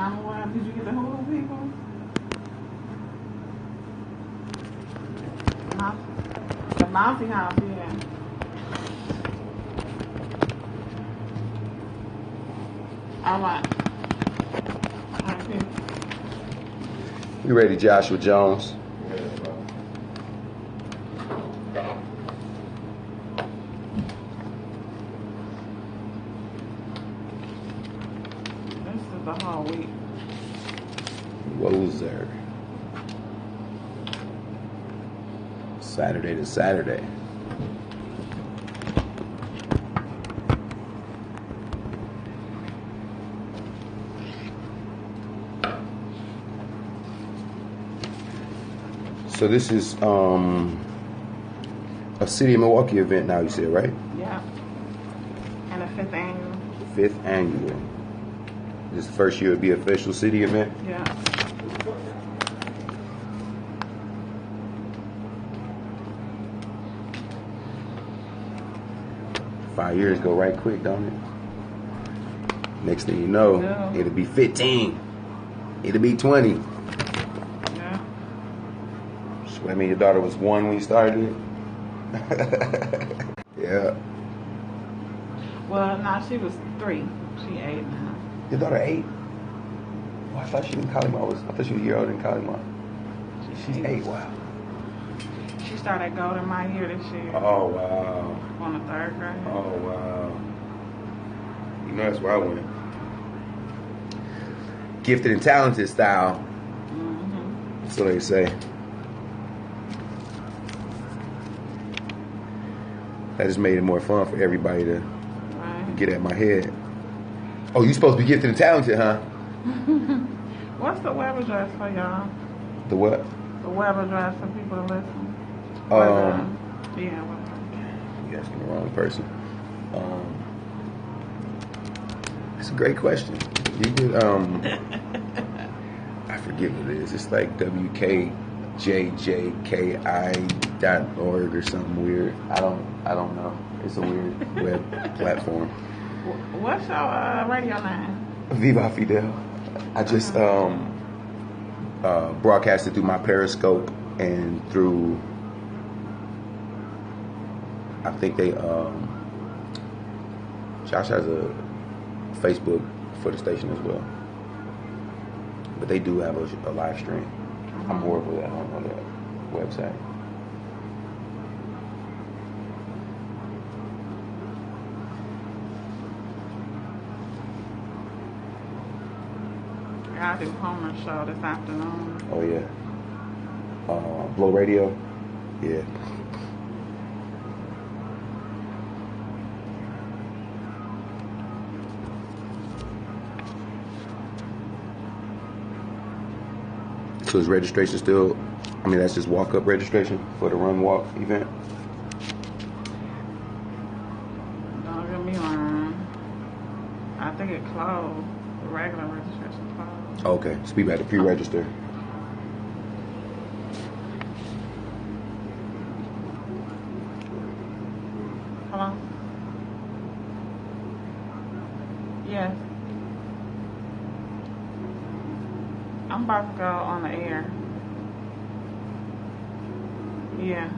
911. Did you get the whole people? The bouncy house, yeah. All right. Okay. You ready, Joshua Jones? This is the whole week. Loser. Saturday to Saturday. So this is a City of Milwaukee event now, you said, right? Yeah. And the 5th annual. 5th annual. This first year would be official city event? Yeah. Five years go right quick, don't it? Next thing you know, it'll be 15. It'll be 20. So I mean, your daughter was 1 when you started it? Yeah. Well, no, she was 3. She 8 now. Your daughter 8? Oh, I thought she was in Kalima. I thought she was a year older than Kalima. She's 8, wow. She started Golden my year this year. Oh, wow. On the 3rd grade. Oh, wow. You know, that's where I went. Gifted and talented style. Mm-hmm. So they say. That just made it more fun for everybody to get at my head. Oh, you supposed to be gifted and talented, huh? What's the web address for y'all? The what? The web address for people to listen. Yeah. You're asking the wrong person. That's a great question. You could, I forget what it is. It's like WKJJKI.org or something weird. I don't know. It's a weird web platform. What's your radio name? Viva Fidel. I just broadcasted through my Periscope and through, I think they Josh has a Facebook for the station as well, but they do have a live stream. I'm horrible at that. I don't know that website. I do Homer show this afternoon. Oh yeah. Blow Radio. Yeah. So is registration still, I mean, that's just walk-up registration for the run-walk event? Don't get me wrong. I think it closed. The regular registration closed. Okay, so people had to pre-register. Hello? Yes. I'm about to go on the air. Yeah.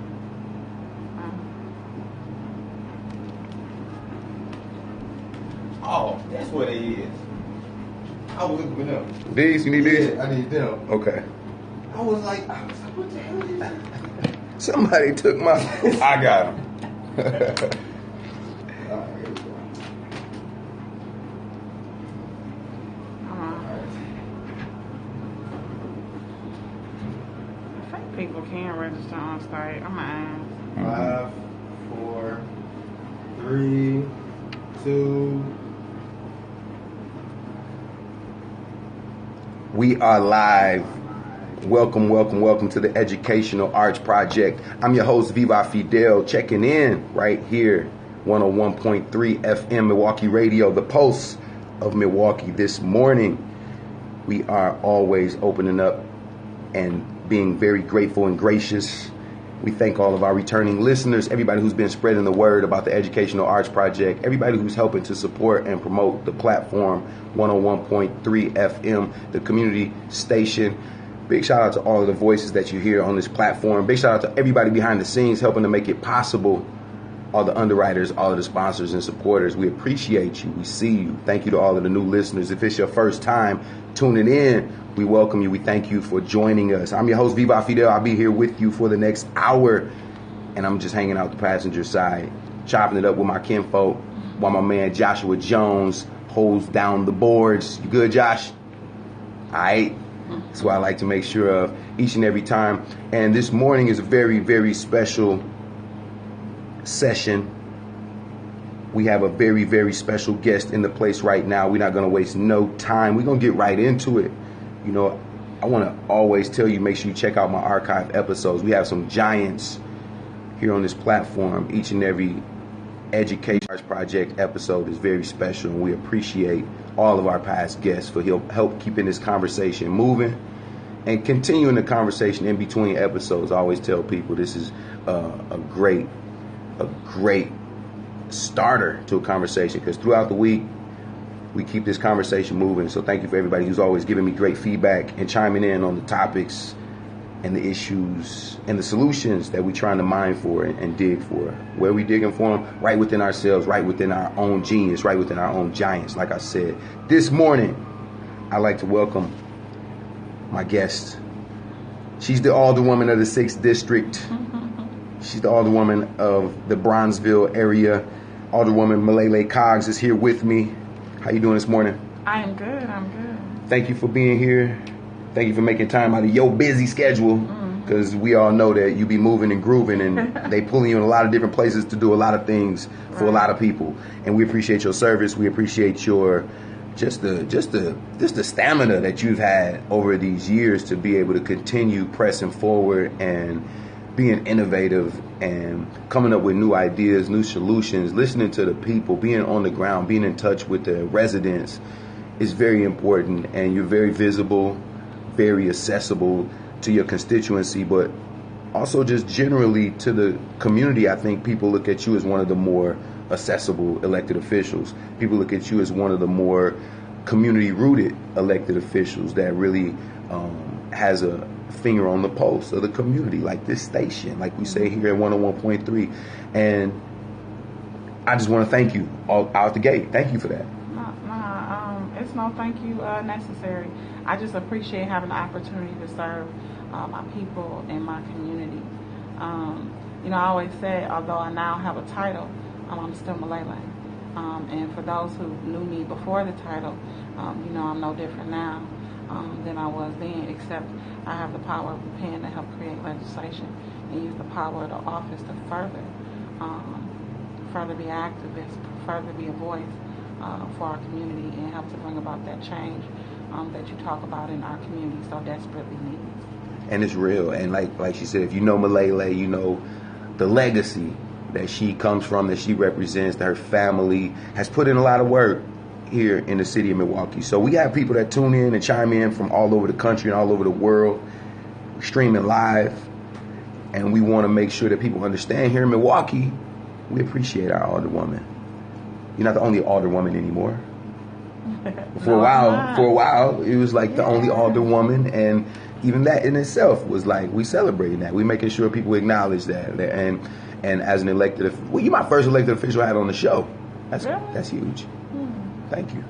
Oh, that's what it is. I was looking for them. These? You need these? Yeah, I need them. Okay. I was like, what the hell is that? Somebody took my... I got them. People can register on site. I'm gonna ask. 5, 4, 3, 2. We are live. Welcome, welcome, welcome to the Educational Arts Project. I'm your host, Viva Fidel, checking in right here, 101.3 FM Milwaukee Radio, the pulse of Milwaukee this morning. We are always opening up and being very grateful and gracious We thank all of our returning listeners, everybody who's been spreading the word about the Educational Arts Project, everybody who's helping to support and promote the platform 101.3 FM, the community station. Big shout out to all of the voices that you hear on this platform. Big shout out to everybody behind the scenes helping to make it possible. All the underwriters, all of the sponsors and supporters, we appreciate you. We see you. Thank you to all of the new listeners. If it's your first time tuning in, we welcome you. We thank you for joining us. I'm your host, Viva Fidel. I'll be here with you for the next hour. And I'm just hanging out the passenger side, chopping it up with my kinfolk while my man Joshua Jones holds down the boards. You good, Josh? All right. That's what I like to make sure of each and every time. And this morning is a very, very special session. We have a very, very special guest in the place right now. We're not going to waste no time. We're going to get right into it. You know, I want to always tell you, make sure you check out my archive episodes. We have some giants here on this platform. Each and every Education Arts Project episode is very special, and we appreciate all of our past guests for help keeping this conversation moving and continuing the conversation in between episodes. I always tell people this is a great starter to a conversation, because throughout the week we keep this conversation moving. So thank you for everybody who's always giving me great feedback and chiming in on the topics and the issues and the solutions that we're trying to mine for and dig for. Where we digging for them? Right within ourselves, right within our own genius, right within our own giants. Like I said, this morning I'd like to welcome my guest. She's the Alderwoman of the 6th District. She's the Alderwoman of the Bronzeville area. Alderwoman Malele Coggs is here with me. How you doing this morning? I am good. I'm good. Thank you for being here. Thank you for making time out of your busy schedule, because we all know that you be moving and grooving, and they pulling you in a lot of different places to do a lot of things for a lot of people. And we appreciate your service. We appreciate your just the stamina that you've had over these years to be able to continue pressing forward and being innovative and coming up with new ideas, new solutions, listening to the people, being on the ground, being in touch with the residents is very important. And you're very visible, very accessible to your constituency, but also just generally to the community. I think people look at you as one of the more accessible elected officials. People look at you as one of the more community-rooted elected officials that really has a finger on the pulse of the community, like this station, like we say here at 101.3. And I just want to thank you all out the gate. Thank you for that. It's no thank you necessary. I just appreciate having the opportunity to serve my people and my community. You know, I always say, although I now have a title, I'm still Malele. And for those who knew me before the title, you know, I'm no different now than I was then, except I have the power of the pen to help create legislation and use the power of the office to further be activists, further be a voice for our community, and help to bring about that change that you talk about in our community so desperately needs. And it's real. And like she said, if you know Malele, you know the legacy that she comes from, that she represents, that her family has put in a lot of work here in the city of Milwaukee. So we have people that tune in and chime in from all over the country and all over the world, streaming live. And we want to make sure that people understand here in Milwaukee, we appreciate our Alderwoman. You're not the only Alderwoman anymore. For a while, it was like the only Alderwoman, and even that in itself was like, we celebrating that. We making sure people acknowledge that. And as an elected, well, you're my first elected official I had on the show. That's huge. Thank you.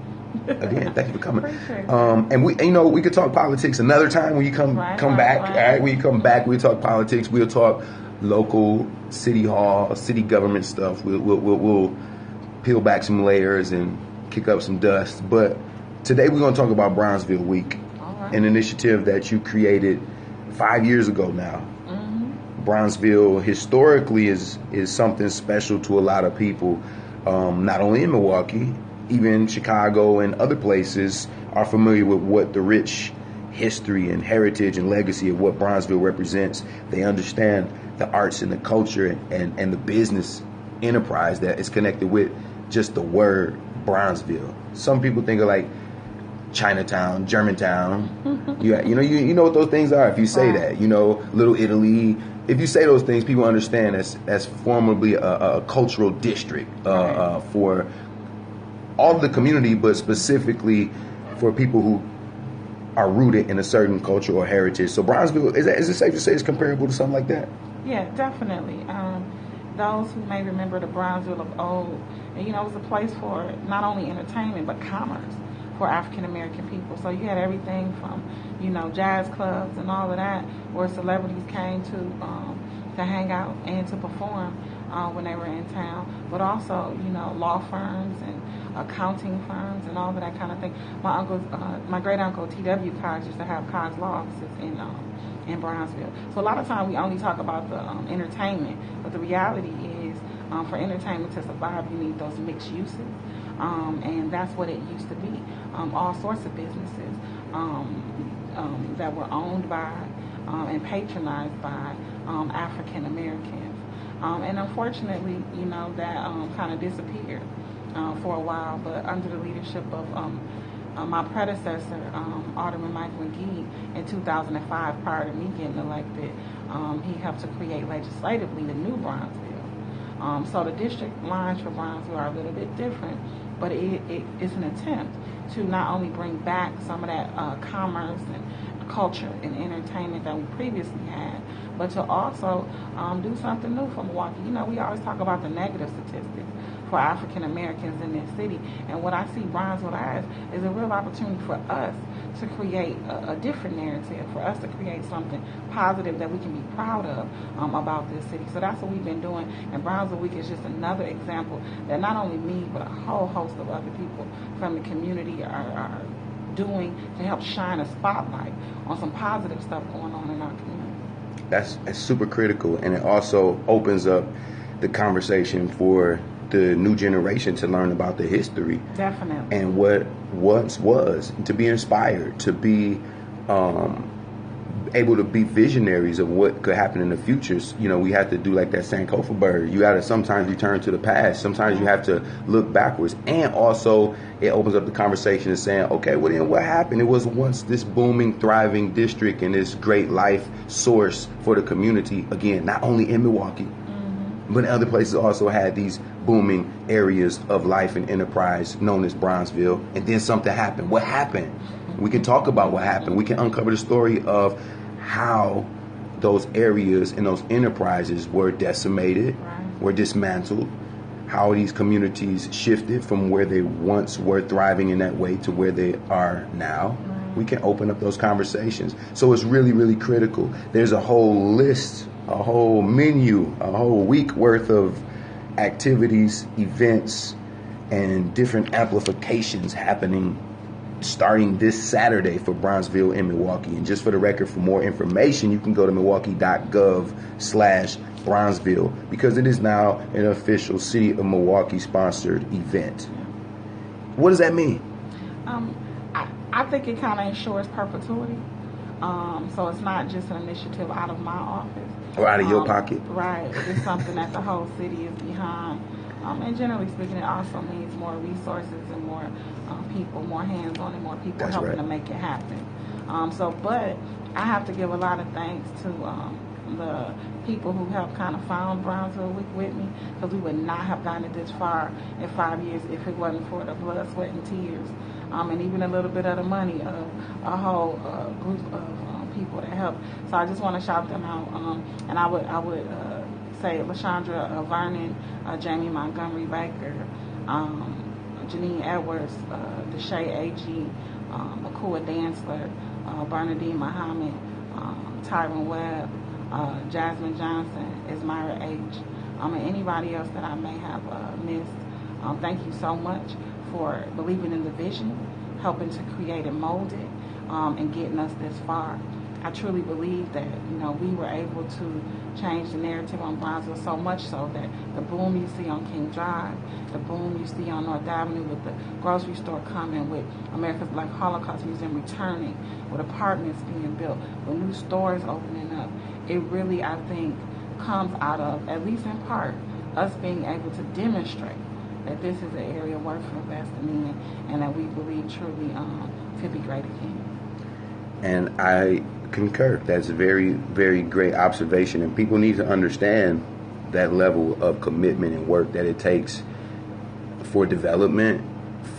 Again, thank you for coming. And we could talk politics another time when you come back. All right, when you come back, we'll talk politics. We'll talk local, city hall, city government stuff. We'll peel back some layers and kick up some dust. But today we're going to talk about Bronzeville Week, an initiative that you created 5 years ago now. Bronzeville historically is something special to a lot of people, not only in Milwaukee, even Chicago and other places are familiar with what the rich history and heritage and legacy of what Bronzeville represents. They understand the arts and the culture and the business enterprise that is connected with just the word Bronzeville. Some people think of like Chinatown, Germantown. You know what those things are if you say that. You know, Little Italy. If you say those things, people understand that's formally a cultural district for all of the community, but specifically for people who are rooted in a certain culture or heritage. So Bronzeville, is it safe to say it's comparable to something like that? Yeah, definitely. Those who may remember the Brownsville of old, and, it was a place for not only entertainment but commerce for African American people. So you had everything from, jazz clubs and all of that, where celebrities came to hang out and to perform when they were in town. But also, law firms and accounting firms and all of that kind of thing. My great uncle T.W. Coggs used to have Coggs law offices in Brownsville. So a lot of times we only talk about the entertainment, but the reality is for entertainment to survive, you need those mixed uses, and that's what it used to be. All sorts of businesses that were owned by and patronized by African Americans, and unfortunately, that kind of disappeared for a while. But under the leadership of my predecessor, Alderman Mike McGee, in 2005, prior to me getting elected, he helped to create legislatively the new Brownsville. So the district lines for Brownsville are a little bit different, but it's an attempt to not only bring back some of that commerce and culture and entertainment that we previously had, but to also do something new for Milwaukee. We always talk about the negative statistics for African Americans in this city, and what I see Brownsville as is a real opportunity for us to create a different narrative, for us to create something positive that we can be proud of about this city. So that's what we've been doing, and Brownsville Week is just another example that not only me, but a whole host of other people from the community are doing to help shine a spotlight on some positive stuff going on in our community. That's super critical, and it also opens up the conversation for the new generation to learn about the history. Definitely. And what once was, to be inspired, to be able to be visionaries of what could happen in the future. We have to do like that Sankofa bird. You got to sometimes return to the past. Sometimes you have to look backwards. And also, it opens up the conversation of saying, okay, well then what happened? It was once this booming, thriving district and this great life source for the community. Again, not only in Milwaukee, but other places also had these booming areas of life and enterprise known as Brownsville. And then something happened. What happened? We can talk about what happened. We can uncover the story of how those areas and those enterprises were decimated, were dismantled, how these communities shifted from where they once were thriving in that way to where they are now. We can open up those conversations. So it's really, really critical. There's a whole list, a whole menu, a whole week worth of activities, events, and different amplifications happening starting this Saturday for Brownsville and Milwaukee. And just for the record, for more information, you can go to milwaukee.gov/Brownsville, because it is now an official City of Milwaukee sponsored event. What does that mean? I think it kind of ensures perpetuity. So it's not just an initiative out of my office. Or out of your pocket. Right. It's something that the whole city is behind. And generally speaking, it also means more resources and more people, more hands on, and more people That's helping right. to make it happen. But I have to give a lot of thanks to the people who helped kind of found Brownsville Week with me, because we would not have gotten it this far in 5 years if it wasn't for the blood, sweat, and tears, and even a little bit of the money of a whole group of people that helped. So I just want to shout them out, and I would say LaShondra Vernon, Jamie Montgomery Baker, Janine Edwards, Deshae A.G., Makua Dantzler, Bernadine Muhammad, Tyron Webb, Jasmine Johnson, Ismira H., and anybody else that I may have missed. Thank you so much for believing in the vision, helping to create and mold it, and getting us this far. I truly believe that, we were able to change the narrative on Brownsville so much so that the boom you see on King Drive, the boom you see on North Avenue with the grocery store coming, with America's Black Holocaust Museum returning, with apartments being built, with new stores opening up, it really, I think, comes out of, at least in part, us being able to demonstrate that this is an area worth investing in, and that we believe truly to be great again. And I concur. That's a very, very great observation, and people need to understand that level of commitment and work that it takes for development,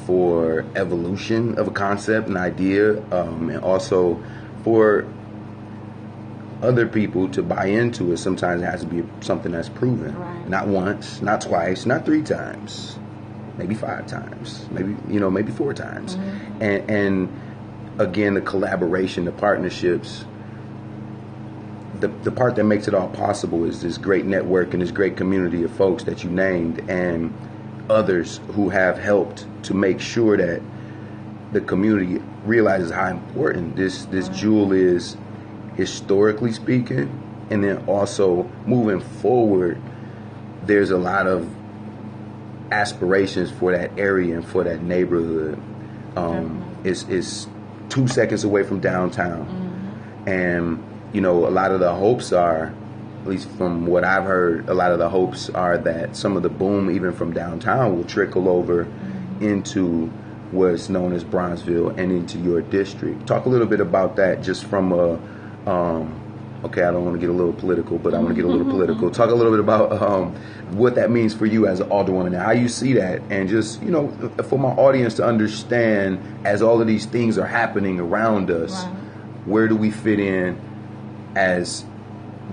for evolution of a concept, an idea, and also for other people to buy into it. Sometimes it has to be something that's proven. Right. Not once, not twice, not 3 times, maybe 5 times, maybe 4 times. Mm-hmm. And again, the collaboration, the partnerships, the part that makes it all possible is this great network and this great community of folks that you named, and others who have helped to make sure that the community realizes how important this jewel is, historically speaking, and then also moving forward. There's a lot of aspirations for that area and for that neighborhood. It's 2 seconds away from downtown, and a lot of the hopes are, at least from what I've heard, a lot of the hopes are that some of the boom, even from downtown, will trickle over into what's known as Bronzeville and into your district. Talk a little bit about that, just from a, okay, I don't want to get a little political, but I want to get a little political. Talk a little bit about what that means for you as an alderwoman and how you see that, and just, for my audience to understand, as all of these things are happening around us, Right. where do we fit in as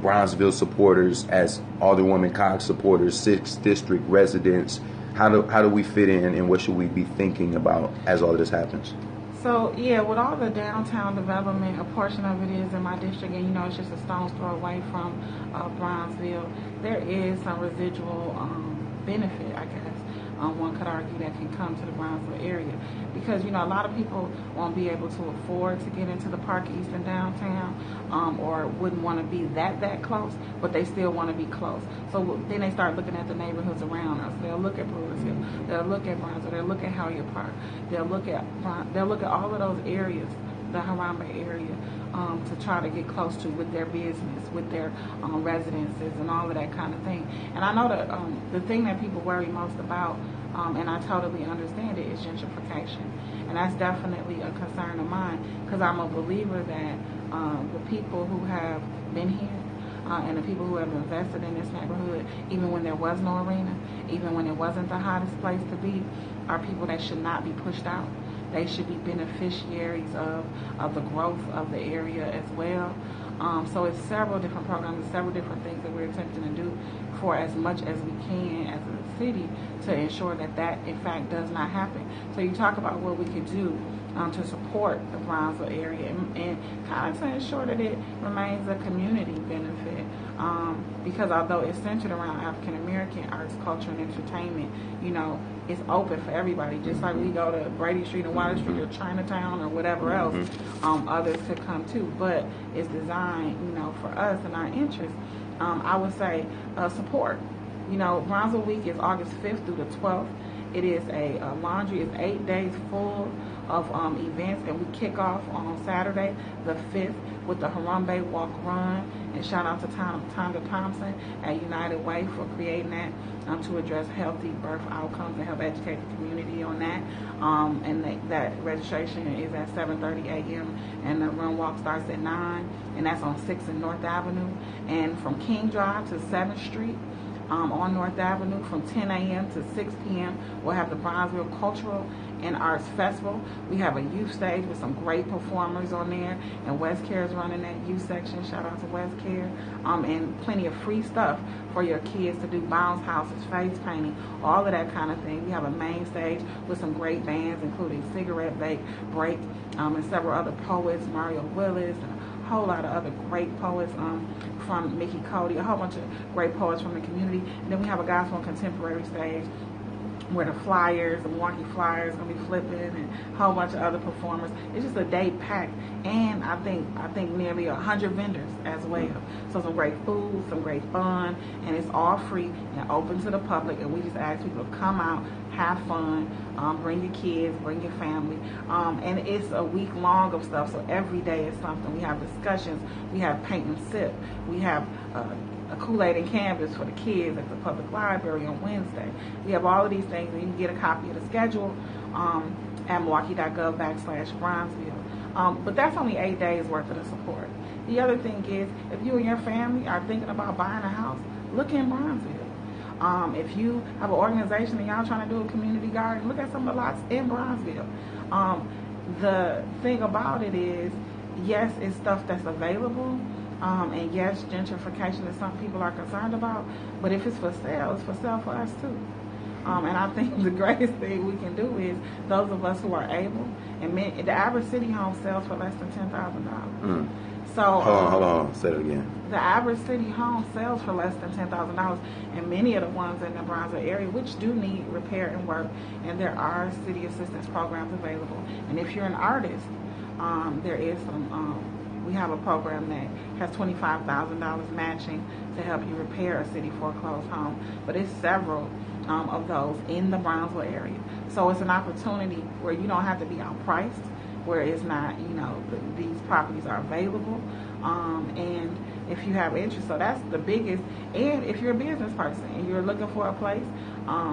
Bronzeville supporters, as Alderwoman Coggs supporters, 6th District residents? How do we fit in, and what should we be thinking about as all of this happens? So, yeah, with all the downtown development, a portion of it is in my district, and it's just a stone's throw away from Bronzeville. There is some residual benefit, I guess. One could argue that can come to the Bronzeville area, because a lot of people won't be able to afford to get into the Park East and downtown, or wouldn't want to be that close, but they still want to be close. So then they start looking at the neighborhoods around us. They'll look at Brewers Hill, they'll look at Bronzeville, they'll look at Hilliard Park, they'll look at all of those areas, the Harambe area, to try to get close to with their business, with their residences, and all of that kind of thing. And I know that the thing that people worry most about, and I totally understand it, is gentrification. And that's definitely a concern of mine, because I'm a believer that the people who have been here, and the people who have invested in this neighborhood, even when there was no arena, even when it wasn't the hottest place to be, are people that should not be pushed out. They should be beneficiaries of the growth of the area as well. So it's several different programs, several different things that we're attempting to do for as much as we can as a city to ensure that in fact does not happen. So you talk about what we could do to support the Bronzeville area and kind of to ensure that it remains a community benefit, because although it's centered around African American arts, culture, and entertainment, it's open for everybody. Just like we go to Brady Street and Water Street or Chinatown or whatever else, others could come too. But it's designed, for us and our interests. I would say support. Bronzeville Week is August 5th through the 12th. It is a laundry. It's 8 days full of events, and we kick off on Saturday, the 5th, with the Harambe Walk Run. And shout out to Tonda Thompson at United Way for creating that to address healthy birth outcomes and help educate the community on that. And that registration is at 7:30 a.m. and the run walk starts at 9, and that's on 6th and North Avenue. And from King Drive to 7th Street, on North Avenue from 10 a.m. to 6 p.m. We'll have the Bronzeville Cultural and Arts Festival. We have a youth stage with some great performers on there, and West Care is running that youth section. Shout out to West Care. And plenty of free stuff for your kids to do, bounce houses, face painting, all of that kind of thing. We have a main stage with some great bands, including Cigarette Break, and several other poets, Mario Willis, and a whole lot of other great poets from Mickey Cody, a whole bunch of great poets from the community. And then we have a gospel and contemporary stage where the Flyers, the Milwaukee Flyers, going to be flipping, and a whole bunch of other performers. It's just a day packed, and I think nearly 100 vendors as well. So some great food, some great fun, and it's all free and open to the public. And we just ask people to come out, have fun, bring your kids, bring your family, and it's a week long of stuff. So every day is something. We have discussions, we have paint and sip, we have a Kool-Aid and Canvas for the kids at the public library on Wednesday. We have all of these things, and you can get a copy of the schedule at Milwaukee.gov/Bronzeville. But that's only 8 days worth of the support. The other thing is, if you and your family are thinking about buying a house, look in Bronzeville. If you have an organization and y'all trying to do a community garden, look at some of the lots in Bronzeville. The thing about it is, yes, it's stuff that's available, and yes, gentrification is something people are concerned about, but if it's for sale, it's for sale for us too. And I think the greatest thing we can do is those of us who are able, and the average city home sells for less than $10,000. So hold on, say it again. The average city home sells for less than $10,000, and many of the ones in the Bronzeville area, which do need repair and work, and there are city assistance programs available. And if you're an artist, there is some. We have a program that has $25,000 matching to help you repair a city foreclosed home, but it's several of those in the Bronzeville area. So it's an opportunity where you don't have to be outpriced, where it's not, these properties are available, and if you have interest, so that's the biggest. And if you're a business person and you're looking for a place,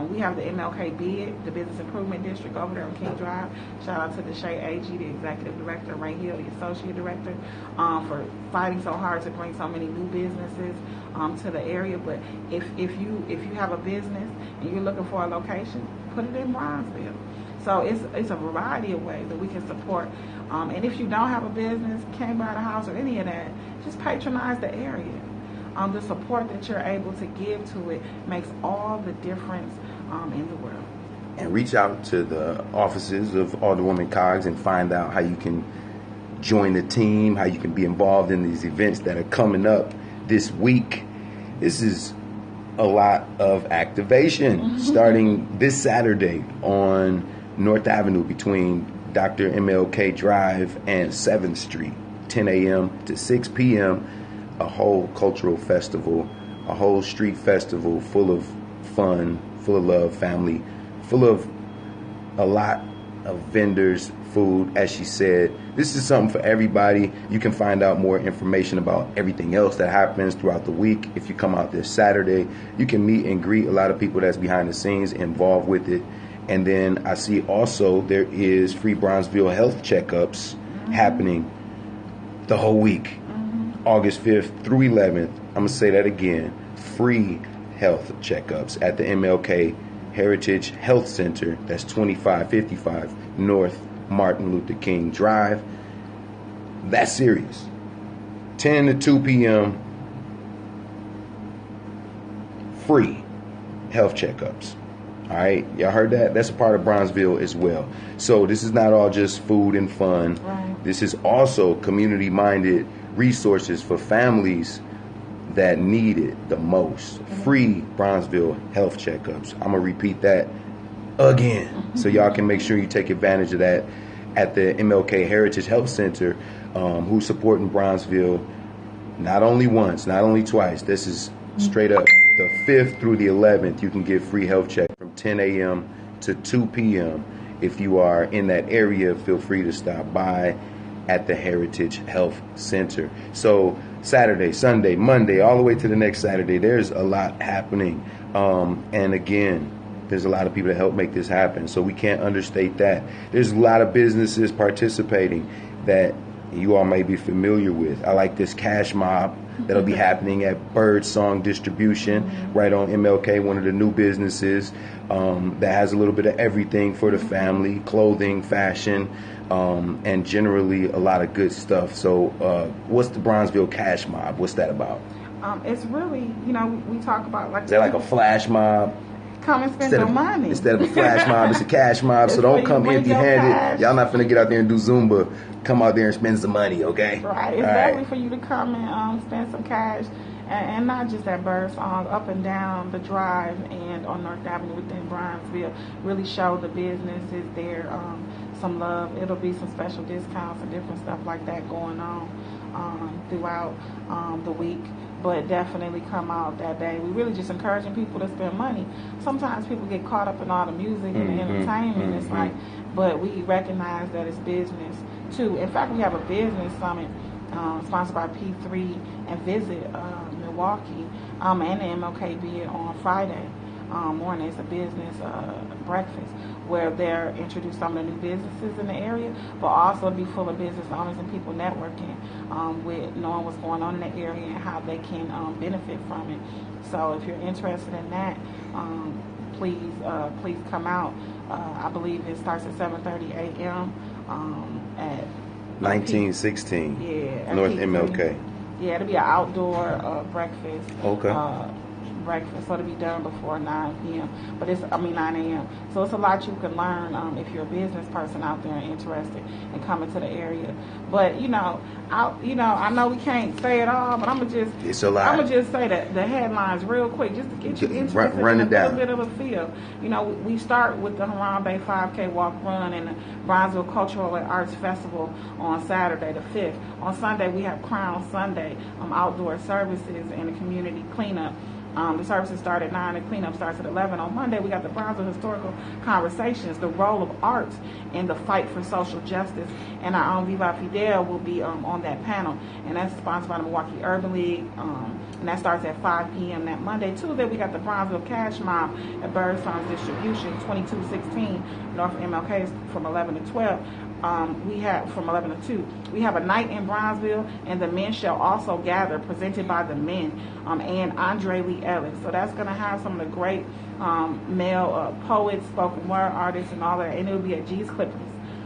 we have the MLK BID, the Business Improvement District over there on King Drive. Shout out to Deshae Agee, the executive director, Ray Hill, the associate director, for fighting so hard to bring so many new businesses to the area. But if you have a business and you're looking for a location, put it in Bronzeville. So it's a variety of ways that we can support. And if you don't have a business, can't buy the house or any of that, just patronize the area. The support that you're able to give to it makes all the difference in the world. And reach out to the offices of Alderwoman Coggs and find out how you can join the team, how you can be involved in these events that are coming up this week. This is a lot of activation starting this Saturday on North Avenue between Dr. MLK Drive and 7th Street, 10 a.m. to 6 p.m., a whole cultural festival, a whole street festival full of fun, full of love, family, full of a lot of vendors, food, as she said. This is something for everybody. You can find out more information about everything else that happens throughout the week. If you come out this Saturday, you can meet and greet a lot of people that's behind the scenes involved with it. And then I see also there is free Bronzeville health checkups happening the whole week, August 5th through 11th. I'm going to say that again. Free health checkups at the MLK Heritage Health Center. That's 2555 North Martin Luther King Drive. That's serious. 10 to 2 p.m. Free health checkups. All right, y'all heard that? That's a part of Bronzeville as well. So this is not all just food and fun. Right. This is also community-minded resources for families that need it the most. Free Bronzeville health checkups. I'm going to repeat that again so y'all can make sure you take advantage of that at the MLK Heritage Health Center, who's supporting Bronzeville not only once, not only twice. This is straight up the 5th through the 11th. You can get free health check from 10 a.m. to 2 p.m. If you are in that area, feel free to stop by at the Heritage Health Center. So Saturday, Sunday, Monday, all the way to the next Saturday, there's a lot happening. And again, there's a lot of people that help make this happen. So we can't understate that. There's a lot of businesses participating that you all may be familiar with. I like this cash mob that'll be happening at Bird Song Distribution right on MLK, one of the new businesses that has a little bit of everything for the family, clothing, fashion, and generally a lot of good stuff. So what's the Bronzeville Cash Mob? What's that about? It's really, we talk about like... Is that like a flash mob? Come and spend your money. Instead of a flash mob, it's a cash mob. So don't come empty-handed. Y'all not finna get out there and do Zumba. Come out there and spend some money, okay? Right. It's definitely for you to come and spend some cash. And not just at Birdsong, up and down the drive and on North Avenue within Bronzeville. Really show the businesses there some love. It'll be some special discounts and different stuff like that going on throughout the week. But definitely come out that day. We're really just encouraging people to spend money. Sometimes people get caught up in all the music and the entertainment. It's like, but we recognize that it's business too. In fact, we have a business summit sponsored by P3 and Visit Milwaukee, and the MLK be on Friday morning. It's a business breakfast where they're introduce some of the new businesses in the area, but also be full of business owners and people networking with knowing what's going on in the area and how they can benefit from it. So if you're interested in that, please come out. I believe it starts at 7:30 a.m. At 1916. Yeah, North MLK. Yeah, it'll be an outdoor breakfast. Okay. Breakfast, so it'll be done before 9 p.m. But 9 a.m. So it's a lot you can learn if you're a business person out there and interested in coming to the area. But I know we can't say it all, but I'm gonna just say that the headlines real quick, just to get you interested in a little bit of a feel. We start with the Harambe 5K Walk Run and the Bronzeville Cultural and Arts Festival on Saturday the 5th. On Sunday we have Crown Sunday, outdoor services and a community cleanup. The services start at 9, the cleanup starts at 11. On Monday, we got the Bronzeville Historical Conversations, the role of art in the fight for social justice. And our own Viva Fidel will be on that panel. And that's sponsored by the Milwaukee Urban League. And that starts at 5 p.m. that Monday. Tuesday, we got the Bronzeville Cash Mob at Bird Farms Distribution, 2216 North MLK from 11 to 12. We have from 11 to 2. We have a night in Bronzeville, and the men shall also gather, presented by the men and Andre Lee Ellis. So that's going to have some of the great male poets, spoken word artists, and all that. And it'll be at G's Clippers,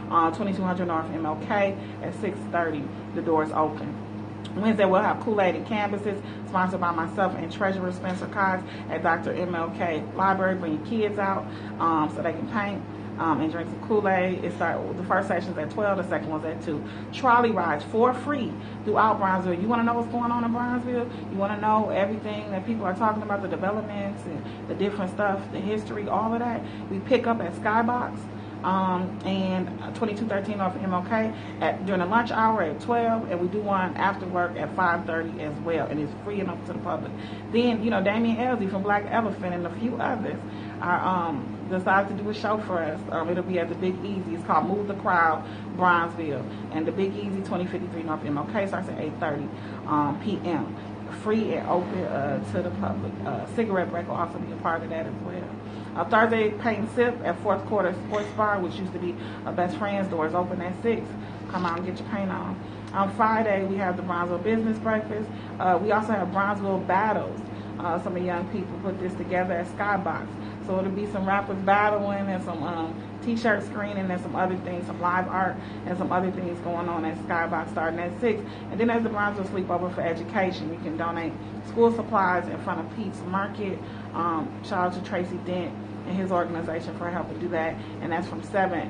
2200 North MLK at 6:30. The doors open. Wednesday, we'll have Kool-Aid and Canvases, sponsored by myself and Treasurer Spencer Coggs at Dr. MLK Library. Bring your kids out so they can paint and drink some Kool-Aid. The first session's at 12, the second one's at 2. Trolley rides for free throughout Bronzeville. You want to know what's going on in Bronzeville? You want to know everything that people are talking about, the developments and the different stuff, the history, all of that? We pick up at Skybox. And 2213 North MLK during the lunch hour at 12, and we do one after work at 5:30 as well, and it's free and open to the public. Then Damien Elsie from Black Elephant and a few others are decided to do a show for us. It'll be at the Big Easy. It's called Move the Crowd Bronzeville, and the Big Easy 2053 North MLK starts at 8:30 p.m. Free and open to the public. Cigarette break will also be a part of that as well. Thursday, Paint and Sip at Fourth Quarter Sports Bar, which used to be Best Friends. Doors open at 6. Come out and get your paint on. On Friday, we have the Bronzeville Business Breakfast. We also have Bronzeville Battles. Some of the young people put this together at Skybox. So it'll be some rappers battling and some t-shirt screening and some other things, some live art and some other things going on at Skybox starting at 6. And then there's the Bronzeville Sleepover for Education. You can donate school supplies in front of Pete's Market. Shout out to Tracy Dent and his organization for helping do that. And that's from 7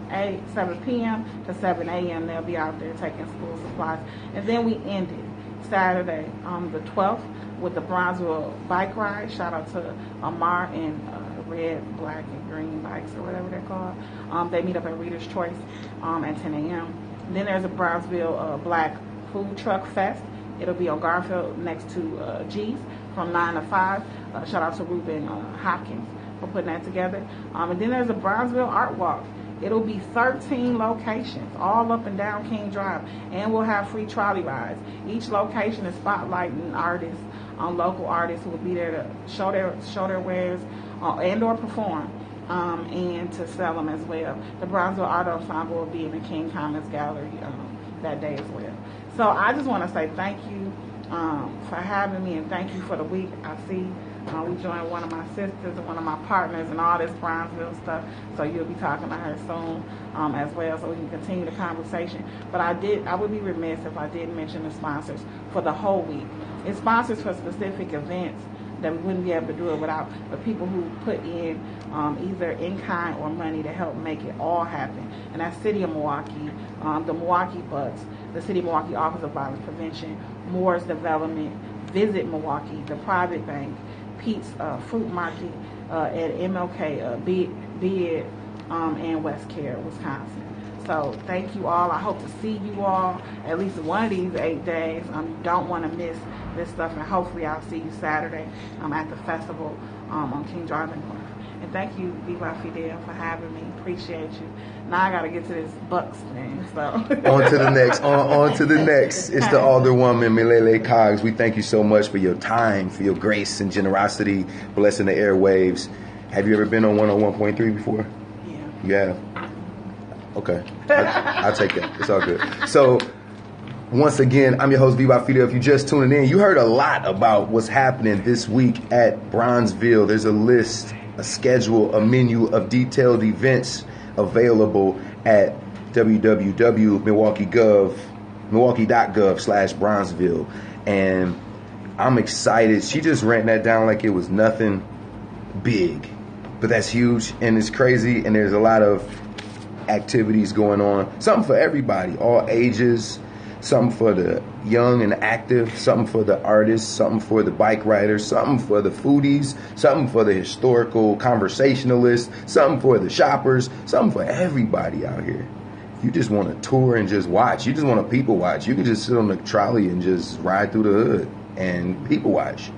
p.m. to 7 a.m. They'll be out there taking school supplies. And then we ended Saturday, the 12th, with the Bronzeville Bike Ride. Shout out to Amar and Red, Black, and Green Bikes, or whatever they're called. They meet up at Reader's Choice at 10 a.m. Then there's a Bronzeville Black Food Truck Fest. It'll be on Garfield next to G's from 9 to 5. Shout out to Ruben Hopkins for putting that together. And then there's a Bronzeville Art Walk. It'll be 13 locations, all up and down King Drive, and we'll have free trolley rides. Each location is spotlighting artists, local artists who will be there to show their wares and or perform, and to sell them as well. The Bronzeville Art Ensemble will be in the King Commons Gallery that day as well. So I just want to say thank you for having me, and thank you for the week. I see we joined one of my sisters and one of my partners and all this Bronzeville stuff, so you'll be talking to her soon as well, so we can continue the conversation. But I would be remiss if I didn't mention the sponsors for the whole week. It's sponsors for specific events that we wouldn't be able to do it without the people who put in either in kind or money to help make it all happen. And that's City of Milwaukee, the Milwaukee Bucks, the City of Milwaukee Office of Violence Prevention, Moore's Development, Visit Milwaukee, the Private Bank, Pete's Fruit Market at MLK, Bid, and West Care, Wisconsin. So thank you all. I hope to see you all at least one of these 8 days. You don't want to miss this stuff, and hopefully I'll see you Saturday at the festival on King Drive in North. And thank you, Viva Fidel, for having me. Appreciate you. Now I got to get to this Bucks thing. So on to the next. On to the next. It's the Alderwoman Milele Coggs. We thank you so much for your time, for your grace and generosity, blessing the airwaves. Have you ever been on 101.3 before? Yeah. You have? Okay. I'll take that. It's all good. So, once again, I'm your host, Viva Fidel. If you just tuning in, you heard a lot about what's happening this week at Bronzeville. There's a list, a schedule, a menu of detailed events available at www.milwaukee.gov/Bronzeville. And I'm excited. She just ran that down like it was nothing big. But that's huge and it's crazy, and there's a lot of activities going on. Something for everybody, all ages. Something for the young and active, something for the artists, something for the bike riders, something for the foodies, something for the historical conversationalists, something for the shoppers, something for everybody out here. If you just want to tour and just watch, you just want to people watch, you can just sit on the trolley and just ride through the hood and people watch.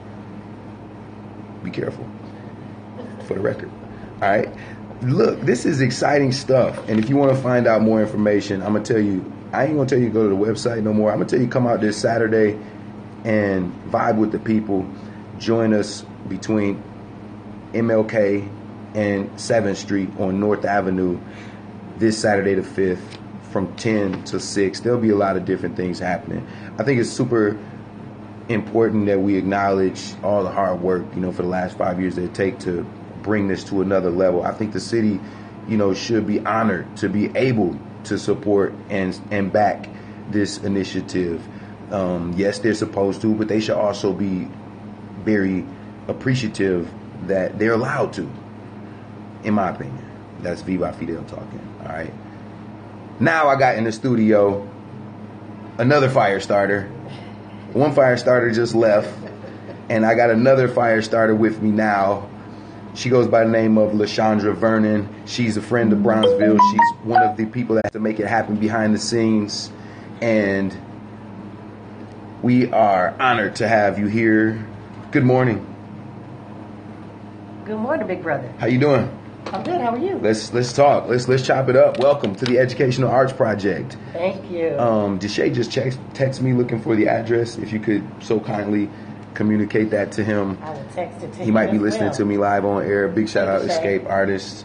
Be careful, for the record. All right? Look, this is exciting stuff. And if you want to find out more information, I'm going to tell you, I ain't going to tell you to go to the website no more. I'm going to tell you come out this Saturday and vibe with the people. Join us between MLK and 7th Street on North Avenue this Saturday the 5th from 10 to 6. There'll be a lot of different things happening. I think it's super important that we acknowledge all the hard work, for the last 5 years that it take to bring this to another level. I think the city, should be honored to be able to support and back this initiative. Yes, they're supposed to, but they should also be very appreciative that they're allowed to, in my opinion. That's Viva Fidel talking, all right? Now I got in the studio another fire starter. One fire starter just left, and I got another fire starter with me now. She goes by the name of LaShondra Vernon. She's a friend of Bronzeville. She's one of the people that have to make it happen behind the scenes. And we are honored to have you here. Good morning. Good morning, big brother. How you doing? I'm good. How are you? Let's talk. Let's chop it up. Welcome to the Educational Arts Project. Thank you. Deshay just text me looking for the address. If you could so kindly communicate that to him. I will text it to him. He might be listening to me live on air. Big shout out, Escape Artists.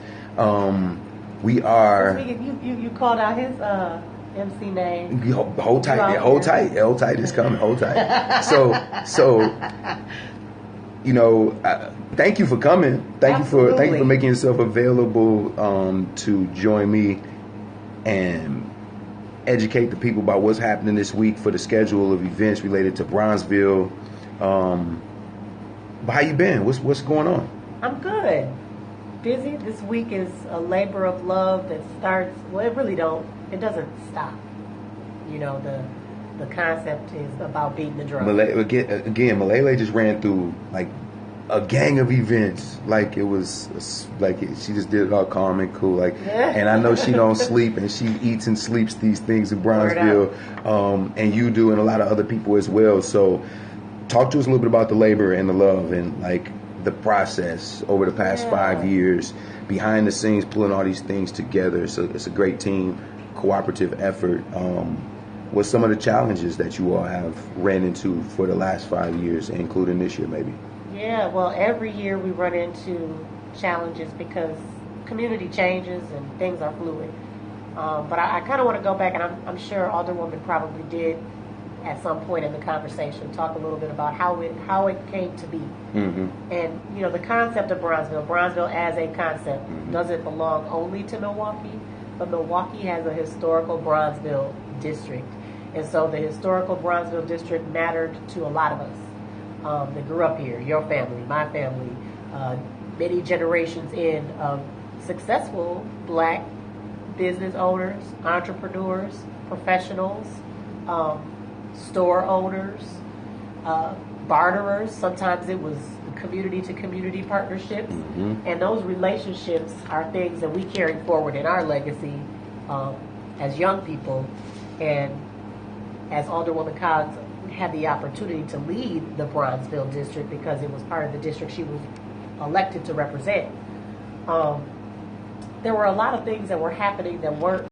We are. You called out his MC name. Hold tight. Hold tight. Hold tight. It's coming. Hold tight. So thank you for coming. Thank you for making yourself available to join me and educate the people about what's happening this week for the schedule of events related to Bronzeville. But how you been? What's going on? I'm good. Busy. This week is a labor of love that starts. Well, it doesn't stop. The concept is about beating the drum. Milele just ran through like a gang of events, like it was she just did it all calm and cool. And I know she don't sleep, and she eats and sleeps these things in Bronzeville, and you do, and a lot of other people as well. So, talk to us a little bit about the labor and the love and the process over the past 5 years, behind the scenes, pulling all these things together. So it's a great team, cooperative effort. What's some of the challenges that you all have ran into for the last 5 years, including this year maybe? Yeah, well, every year we run into challenges because community changes and things are fluid. But I kind of want to go back, and I'm sure Alderwoman probably did at some point in the conversation talk a little bit about how it came to be. Mm-hmm. And, the concept of Bronzeville as a concept doesn't belong only to Milwaukee, but Milwaukee has a historical Bronzeville district. And so the historical Bronzeville district mattered to a lot of us that grew up here, your family, my family, many generations in of successful Black business owners, entrepreneurs, professionals, store owners, barterers. Sometimes it was community to community partnerships. Mm-hmm. And those relationships are things that we carry forward in our legacy as young people. And as Alderwoman Coggs had the opportunity to lead the Bronzeville district because it was part of the district she was elected to represent, there were a lot of things that were happening that weren't